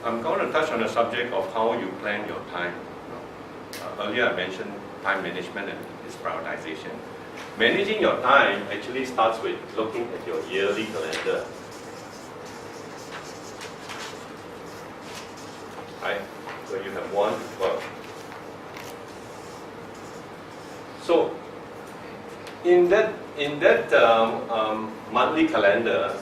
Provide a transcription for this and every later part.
I'm going to touch on the subject of how you plan your time. Earlier I mentioned time management and its prioritization. Managing your time actually starts with looking at your yearly calendar. Right? So you have 1 to 12. So in that monthly calendar,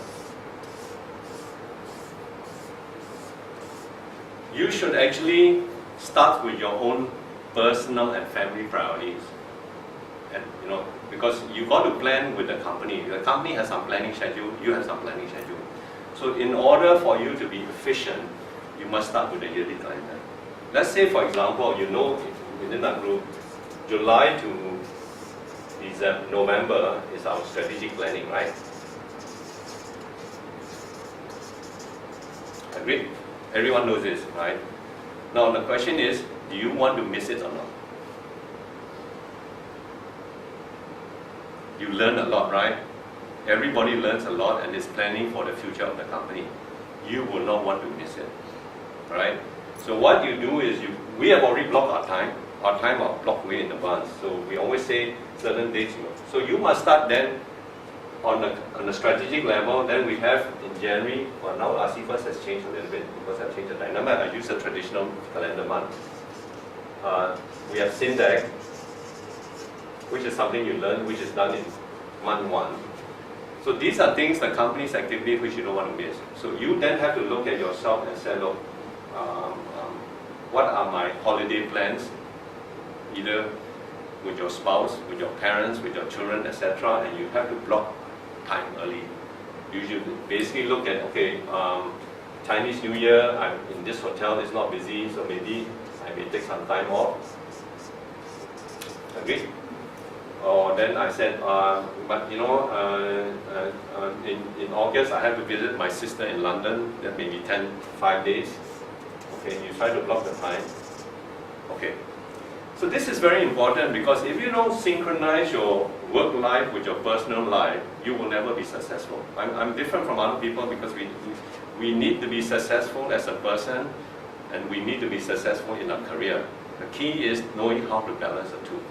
you should actually start with your own personal and family priorities. And because you got to plan with the company. The company has some planning schedule, you have some planning schedule. So in order for you to be efficient, you must start with the yearly calendar. Let's say, for example, within that group, July to November is our strategic planning, right? Agreed? Everyone knows this, right? Now the question is, do you want to miss it or not? You learn a lot, right? Everybody learns a lot and is planning for the future of the company. You will not want to miss it, right? So what you do is, we have already blocked our time. Our time are blocked way in advance. So we always say certain dates. So you must start then on the strategic level. Then we have in January, well now RC1st has changed a little bit because I've changed the dynamic. I use a traditional calendar month. We have Syndac, which is something you learn, which is done in month 1. So these are things, the company's activity, which you don't want to miss. So you then have to look at yourself and say, look, what are my holiday plans, either with your spouse, with your parents, with your children, etc. And you have to block time early. You should basically look at, okay, Chinese New Year, I'm in this hotel, it's not busy, so maybe I may take some time off. Agree? Or then I said, but in August I have to visit my sister in London, that may be 5 days. Okay, you try to block the time. Okay. So this is very important because if you don't synchronize your work life with your personal life, you will never be successful. I'm different from other people because we need to be successful as a person and we need to be successful in our career. The key is knowing how to balance the two.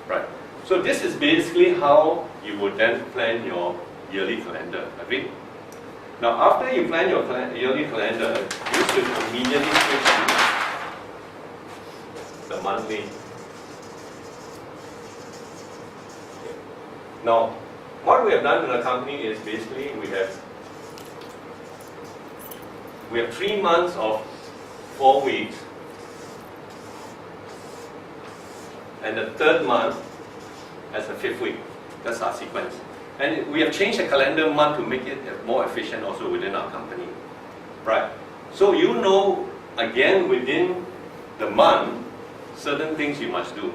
Right? So this is basically how you would then plan your yearly calendar. Agree? Now after you plan your yearly calendar, you should immediately switch to the monthly. Now, what we have done in the company is basically we have 3 months of 4 weeks, and the 3rd month as a 5th week. That's our sequence. And we have changed the calendar month to make it more efficient also within our company. Right. So again, within the month, certain things you must do.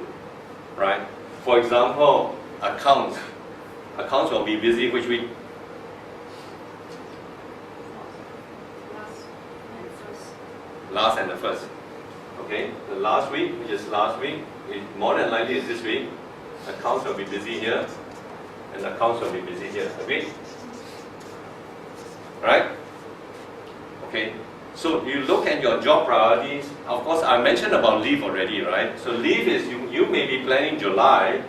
Right. For example, accounts. Accounts will be busy which week? Last and the first. Okay. The last week, which is last week, more than likely is this week. Accounts will be busy here, and accounts will be busy here. Agree? Right? Okay. So you look at your job priorities. Of course, I mentioned about leave already, right? So leave is you may be planning July,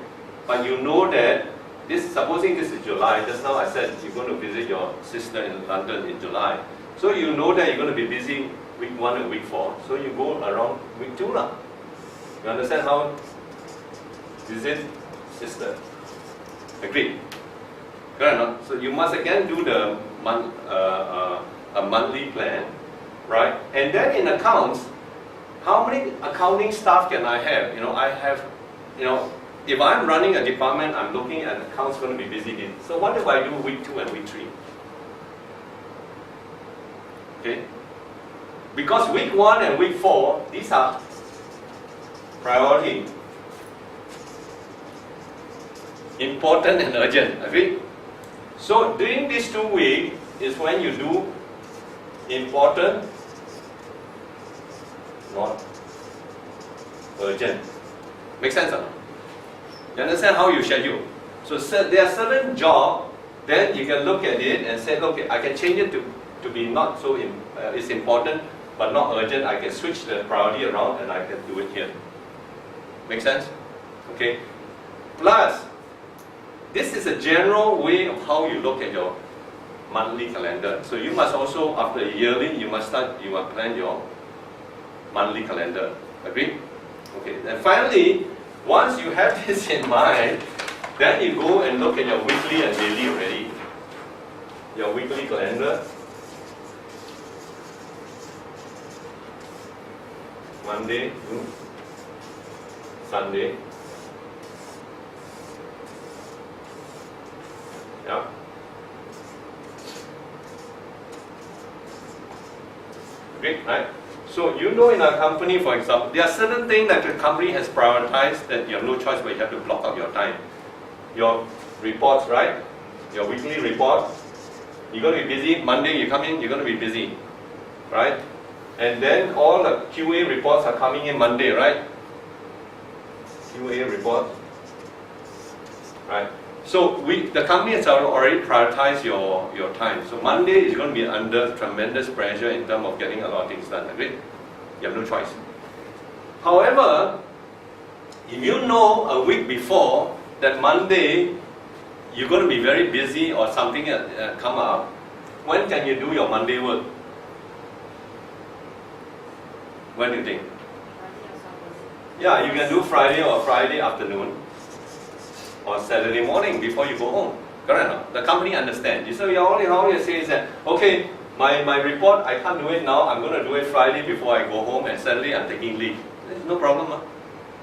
but you know that supposing this is July. Just now I said you're going to visit your sister in London in July. So you know that you're going to be busy week 1 and week 4. So you go around week 2 now. You understand how? Visit sister. Agreed? Correct or not? So you must again do the a monthly plan, right? And then in accounts, how many accounting staff can I have? If I'm running a department, I'm looking at accounts going to be busy. So what if I do week 2 and week 3? Okay? Because week 1 and week 4, these are priority. Important and urgent, agree? So during these 2 weeks is when you do important, not urgent. Make sense or not? You understand how you schedule? So there are certain jobs, then you can look at it and say, okay, I can change it to be not so it's important, but not urgent, I can switch the priority around and I can do it here. Make sense? Okay. Plus, this is a general way of how you look at your monthly calendar. So you must also, after a yearly, you must plan your monthly calendar. Agree? Okay. And finally, once you have this in mind, then you go and look at your weekly and daily already. Your weekly calendar. Monday to Sunday. Yeah. Great, right? So you know in our company, for example, there are certain things that the company has prioritized that you have no choice but you have to block out your time. Your reports, right? Your weekly report. You're going to be busy. Monday you come in, you're going to be busy. Right? And then all the QA reports are coming in Monday, right? QA report. Right? So the company has already prioritized your time. So Monday is going to be under tremendous pressure in terms of getting a lot of things done. Agree? You have no choice. However, if you know a week before that Monday you're going to be very busy or something come up, when can you do your Monday work? When do you think? Yeah, you can do Friday or Friday afternoon or Saturday morning before you go home. Correct or not? The company understands. So all you say is that, okay, my report, I can't do it now, I'm going to do it Friday before I go home and Saturday I'm taking leave. There's no problem. Huh?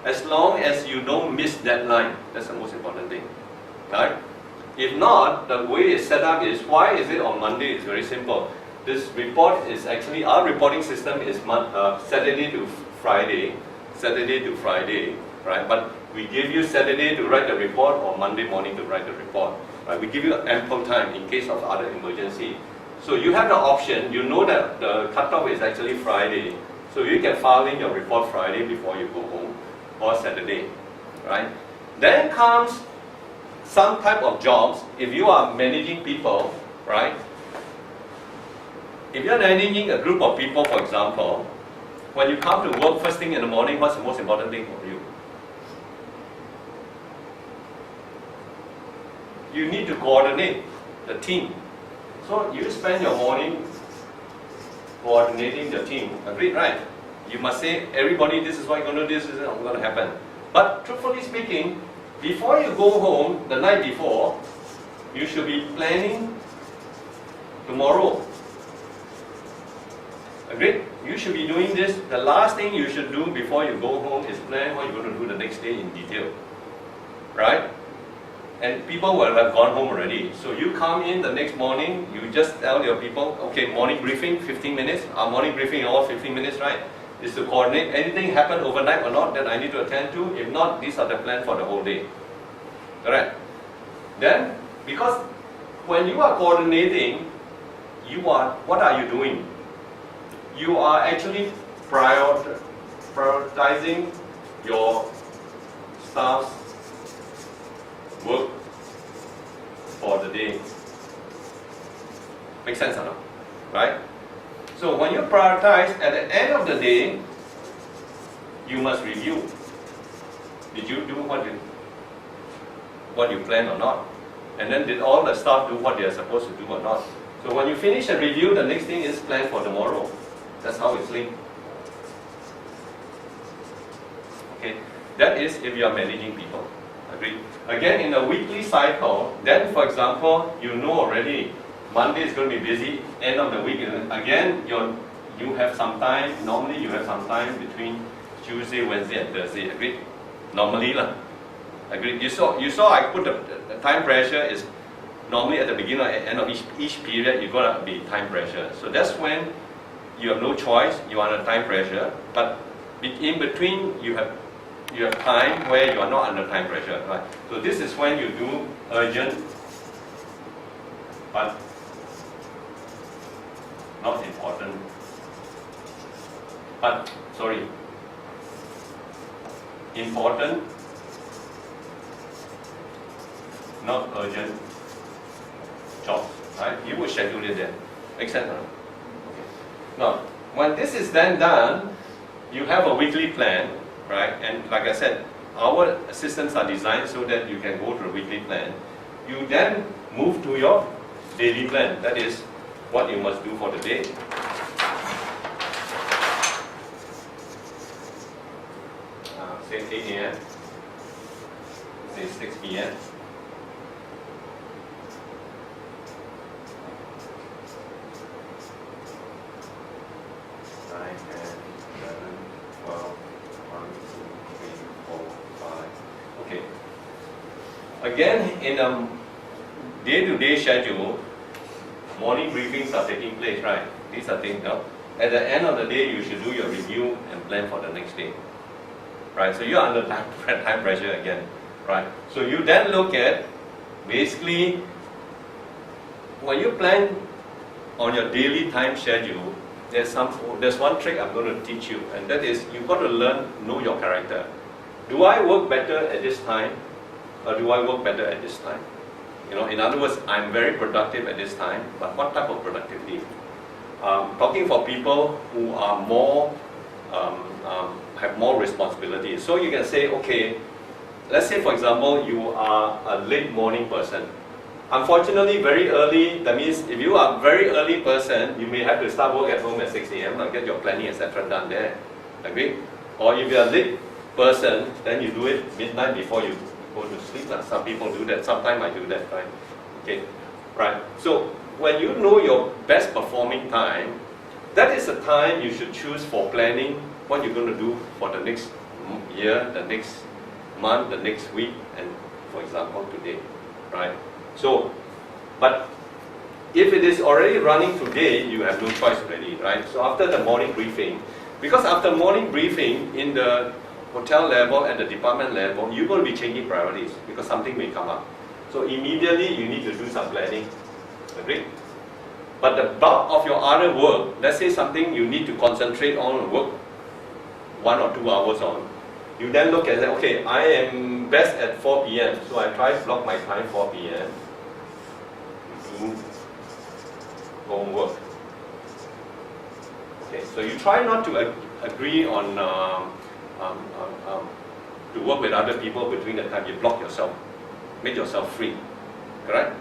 As long as you don't miss deadline, that's the most important thing. Right? If not, the way it's set up is, why is it on Monday? It's very simple. This report is actually, our reporting system is Saturday to Friday, right? But we give you Saturday to write the report or Monday morning to write the report. Right? We give you ample time in case of other emergency. So you have the option, you know that the cutoff is actually Friday, so you can file in your report Friday before you go home, or Saturday, right? Then comes some type of jobs, if you are managing people, right? If you are managing a group of people, for example, when you come to work first thing in the morning, what's the most important thing for you? You need to coordinate the team. So you spend your morning coordinating the team. Agreed, right? You must say, everybody, this is what you're going to do, this is what's going to happen. But truthfully speaking, before you go home, the night before, you should be planning tomorrow. Agreed? You should be doing this. The last thing you should do before you go home is plan what you're going to do the next day in detail. Right? And people will have gone home already. So you come in the next morning, you just tell your people, okay, morning briefing, 15 minutes. Our morning briefing all 15 minutes, right? Is to coordinate anything happen overnight or not that I need to attend to. If not, these are the plan for the whole day. Correct? Then, because when you are coordinating, what are you doing? You are actually prioritizing your staff's work for the day. Make sense or not? Right? So when you prioritize, at the end of the day, you must review. Did you do what you planned or not? And then did all the staff do what they are supposed to do or not? So when you finish a review, the next thing is plan for tomorrow. That's how it's linked. Okay, that is if you are managing people. Agreed? Again, in a weekly cycle, then for example, you know already Monday is going to be busy, end of the week, again, you have some time, normally you have some time between Tuesday, Wednesday and Thursday, agreed? Normally lah. Agreed? You saw I put the time pressure is normally at the beginning or end of each period, you're going to be time pressure. So that's when you have no choice, you are under time pressure, but in between you have time where you are not under time pressure, right? So this is when you do urgent, but not important. But, sorry, important, not urgent jobs, right? You will schedule it then. Make sense, right? Okay. Now, when this is then done, you have a weekly plan, right? And like I said, our systems are designed so that you can go to a weekly plan. You then move to your daily plan. That is what you must do for the day. Say 8 a.m. Say 6 p.m. Again, in a day-to-day schedule, morning briefings are taking place, right? These are things now. At the end of the day, you should do your review and plan for the next day, right? So you're under time pressure again, right? So you then look at, basically, when you plan on your daily time schedule, there's one trick I'm going to teach you, and that is you've got to know your character. Do I work better at this time? Or do I work better at this time? You know, in other words, I'm very productive at this time, but what type of productivity? Talking for people who are more, have more responsibility. So you can say, okay, let's say for example, you are a late morning person. Unfortunately, very early, that means if you are a very early person, you may have to start work at home at 6 a.m. and get your planning, etc. done there. Agree? Or if you're a late person, then you do it midnight before you go to sleep. Some people do that. Sometimes I do that, right? Okay, right. So when you know your best performing time, that is the time you should choose for planning what you're going to do for the next year, the next month, the next week, and for example today, right? So, but if it is already running today, you have no choice already, right? So after the morning briefing, because after morning briefing in the hotel level and the department level, you're going to be changing priorities because something may come up. So immediately you need to do some planning. Agree? But the bulk of your other work, let's say something you need to concentrate on, work 1 or 2 hours on, you then look at it, okay, I am best at 4 p.m. So I try to block my time 4 p.m. to go and work. Okay, so you try not to agree on to work with other people between the time. You block yourself, make yourself free, correct?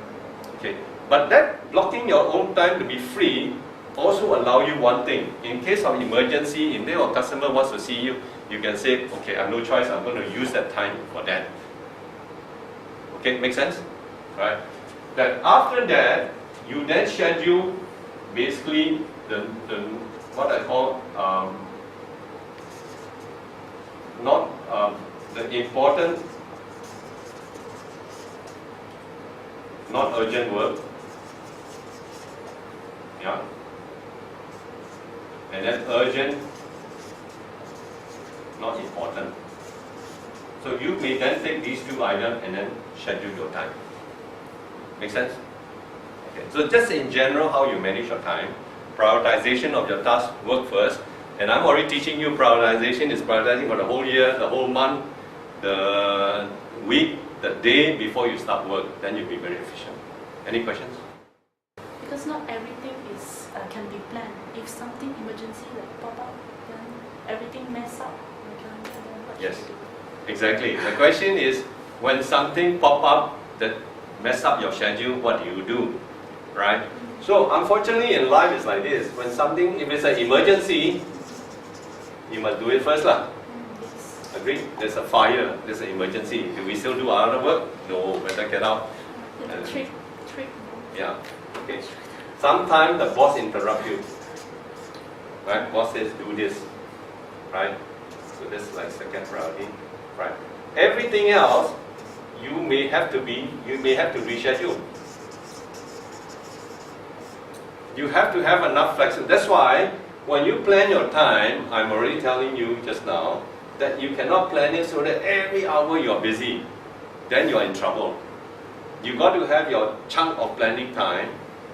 Okay, but that blocking your own time to be free also allow you one thing. In case of emergency, if your customer wants to see you, you can say, okay, I have no choice, I'm going to use that time for that. Okay, make sense? Right? Then after that, you then schedule basically the what I call the important, not urgent work. Yeah. And then urgent, not important. So you may then take these 2 items and then schedule your time. Make sense? Okay. So just in general, how you manage your time, prioritization of your task, work first. And I'm already teaching you prioritization is prioritizing for the whole year, the whole month, the week, the day before you start work. Then you'll be very efficient. Any questions? Because not everything is can be planned. If something emergency like pop up, then everything mess up. Yes, exactly. The question is, when something pop up that mess up your schedule, what do you do, right? So unfortunately in life it's like this. When something, if it's an emergency, you must do it first lah. Yes. Agree? There's a fire, there's an emergency. Do we still do our other work? No, better get out. Trick. Yeah. Okay. Sometimes the boss interrupt you. Right? Boss says do this. Right? So this is like second priority. Right? Everything else you may have to reschedule. You have to have enough flexibility. That's why when you plan your time, I'm already telling you just now that you cannot plan it so that every hour you're busy. Then you're in trouble. You got to have your chunk of planning time.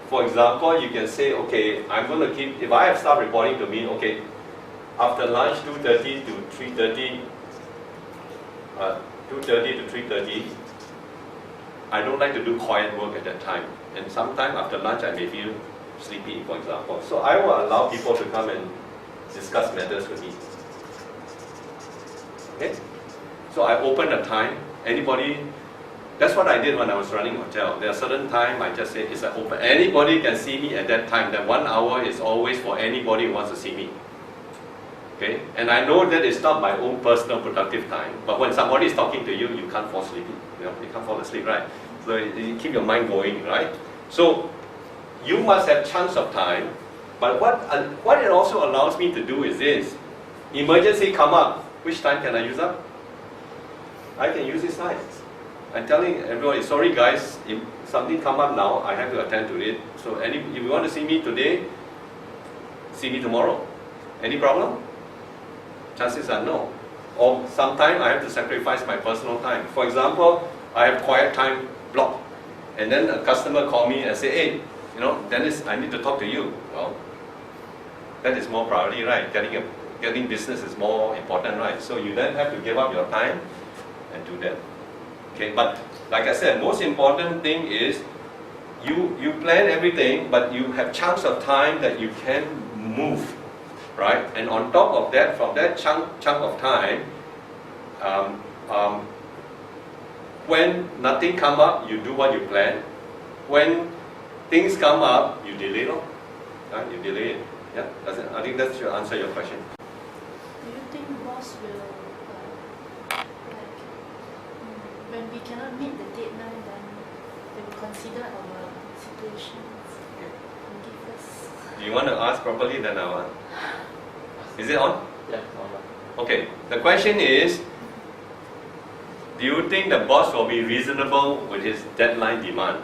For example, you can say, okay, I'm going to keep, if I have staff reporting to me, okay, after lunch 2:30 to 3:30, 2:30 to 3:30, I don't like to do quiet work at that time. And sometime after lunch I may feel sleepy, for example. So I will allow people to come and discuss matters with me. Okay? So I open the time. Anybody, that's what I did when I was running hotel. There are certain time I just say it's an open. Anybody can see me at that time. That 1 hour is always for anybody who wants to see me. Okay? And I know that it's not my own personal productive time. But when somebody is talking to you, you can't fall asleep. You can't fall asleep, right? So you keep your mind going, right? So you must have chunks of time. But what it also allows me to do is this. Emergency come up. Which time can I use up? I can use this time. I'm telling everybody, sorry guys, if something come up now, I have to attend to it. So if you want to see me today, see me tomorrow. Any problem? Chances are no. Or sometime I have to sacrifice my personal time. For example, I have quiet time blocked. And then a customer call me and say, hey, Dennis, I need to talk to you. Well, that is more priority, right? Getting business is more important, right? So you then have to give up your time and do that. Okay, but like I said, most important thing is you plan everything, but you have chunks of time that you can move, right? And on top of that, from that chunk of time, when nothing come up, you do what you plan. When things come up, you delay it. Right? You delay it. Yeah, I think that should answer your question. Do you think boss will, when we cannot meet the deadline, then they will consider our situations and give us? Do you want to ask properly? Then I want. Is it on? Yeah, on. Okay. The question is, do you think the boss will be reasonable with his deadline demand?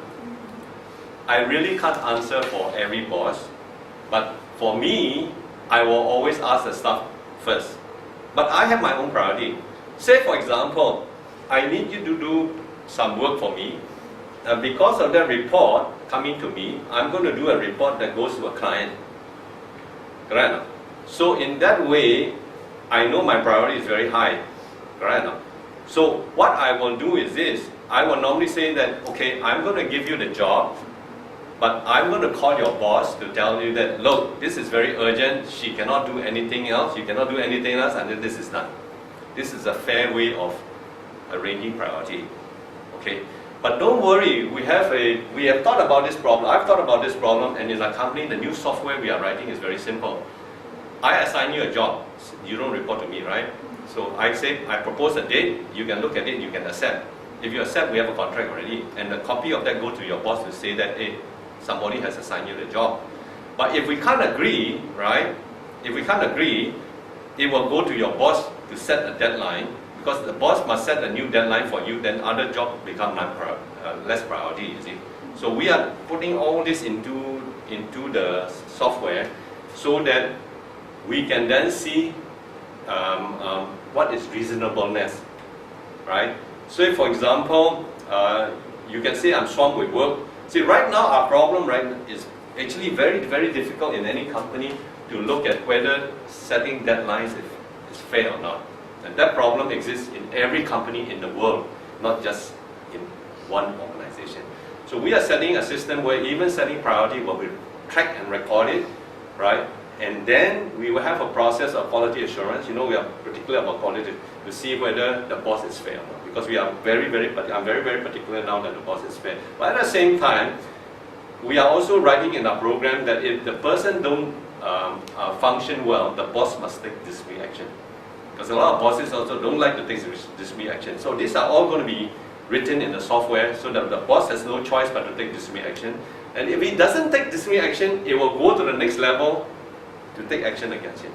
I really can't answer for every boss, but for me, I will always ask the staff first. But I have my own priority. Say for example, I need you to do some work for me. Because of that report coming to me, I'm going to do a report that goes to a client. Correct? So in that way, I know my priority is very high. Correct? So what I will do is this. I will normally say that, okay, I'm going to give you the job, but I'm going to call your boss to tell you that, look, this is very urgent. She cannot do anything else. You cannot do anything else until this is done. This is a fair way of arranging priority. Okay, but don't worry. We have thought about this problem. I've thought about this problem, and in our company, the new software we are writing is very simple. I assign you a job. You don't report to me, right? So I say, I propose a date. You can look at it. You can accept. If you accept, we have a contract already, and a copy of that go to your boss to say that, hey, somebody has assigned you the job. But if we can't agree, right? If we can't agree, it will go to your boss to set a deadline, because the boss must set a new deadline for you, then other jobs become less priority, you see. So we are putting all this into the software so that we can then see what is reasonableness, right? So for example, you can say I'm swamped with work. See, right now our problem is actually very, very difficult in any company to look at whether setting deadlines is fair or not. And that problem exists in every company in the world, not just in one organization. So we are setting a system where even setting priority will be tracked and recorded, right? And then we will have a process of quality assurance. We are particular about quality to see whether the boss is fair or not. Because we are I'm very, very particular now that the boss is fair. But at the same time, we are also writing in our program that if the person don't function well, the boss must take disciplinary action. Because a lot of bosses also don't like to take disciplinary action. So these are all going to be written in the software so that the boss has no choice but to take disciplinary action. And if he doesn't take disciplinary action, it will go to the next level to take action against him.